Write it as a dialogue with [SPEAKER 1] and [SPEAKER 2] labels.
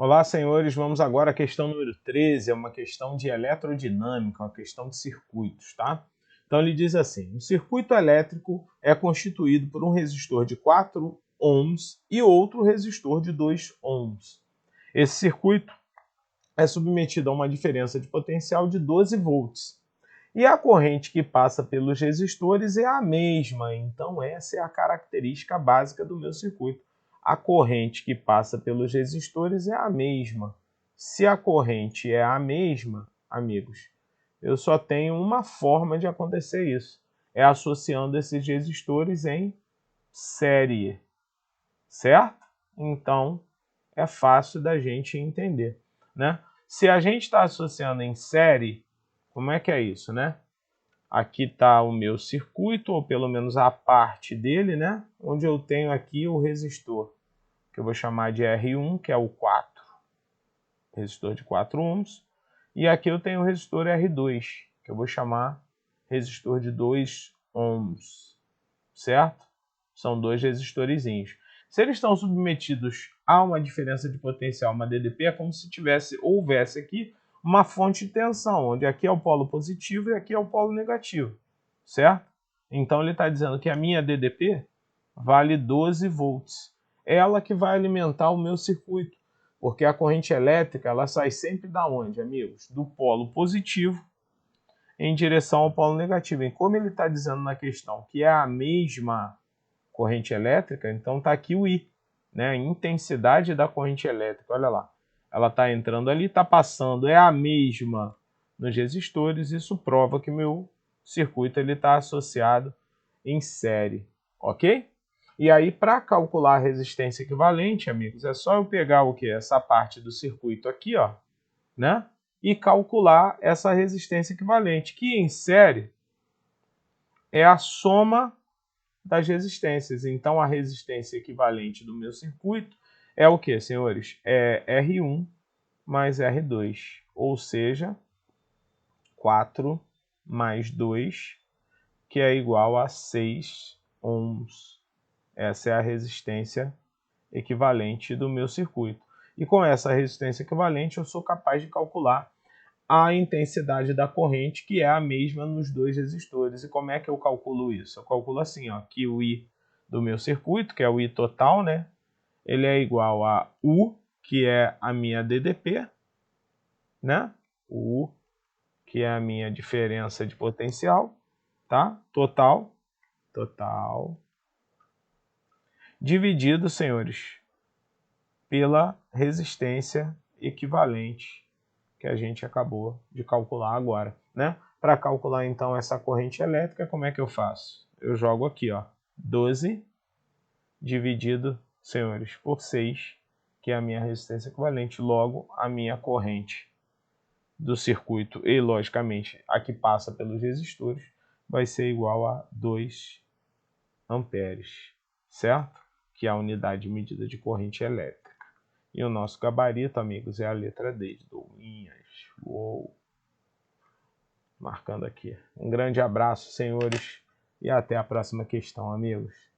[SPEAKER 1] Olá, senhores. Vamos agora à questão número 13, é uma questão de eletrodinâmica, uma questão de circuitos, tá? Então ele diz assim: um circuito elétrico é constituído por um resistor de 4 ohms e outro resistor de 2 ohms. Esse circuito é submetido a uma diferença de potencial de 12 volts. E a corrente que passa pelos resistores é a mesma, então essa é a característica básica do meu circuito. A corrente que passa pelos resistores é a mesma. Se a corrente é a mesma, amigos, eu só tenho uma forma de acontecer isso. É associando esses resistores em série, certo? Então, é fácil da gente entender, né? Se a gente está associando em série, como é que é isso, né? Aqui está o meu circuito, ou pelo menos a parte dele, né? Onde eu tenho aqui o resistor, que eu vou chamar de R1, que é o 4, resistor de 4 ohms. E aqui eu tenho o resistor R2, que eu vou chamar resistor de 2 ohms, certo? São dois resistorzinhos. Se eles estão submetidos a uma diferença de potencial, uma DDP, é como se houvesse aqui uma fonte de tensão, onde aqui é o polo positivo e aqui é o polo negativo, certo? Então ele está dizendo que a minha DDP vale 12 volts. Ela que vai alimentar o meu circuito, porque a corrente elétrica ela sai sempre da onde, amigos? Do polo positivo em direção ao polo negativo. E como ele está dizendo na questão que é a mesma corrente elétrica, então está aqui o I, né? A intensidade da corrente elétrica, olha lá. Ela está entrando ali, está passando, é a mesma nos resistores, isso prova que meu circuito está associado em série, ok? E aí, para calcular a resistência equivalente, amigos, é só eu pegar o que? Essa parte do circuito aqui, ó, né? E calcular essa resistência equivalente, que em série é a soma das resistências. Então, a resistência equivalente do meu circuito é o que, senhores? É R1 mais R2, ou seja, 4 mais 2, que é igual a 6 ohms. Essa é a resistência equivalente do meu circuito. E com essa resistência equivalente, eu sou capaz de calcular a intensidade da corrente, que é a mesma nos dois resistores. E como é que eu calculo isso? Eu calculo assim, ó, que o I do meu circuito, que é o I total, né? Ele é igual a U, que é a minha DDP, né? O U, que é a minha diferença de potencial, tá? Total, dividido, senhores, pela resistência equivalente que a gente acabou de calcular agora, né? Para calcular então essa corrente elétrica, como é que eu faço? Eu jogo aqui, ó, 12 dividido, senhores, por 6, que é a minha resistência equivalente, logo a minha corrente do circuito e, logicamente, a que passa pelos resistores, vai ser igual a 2 amperes, certo? Que é a unidade de medida de corrente elétrica. E o nosso gabarito, amigos, é a letra D de Douinhas. Uou! Marcando aqui. Um grande abraço, senhores, e até a próxima questão, amigos.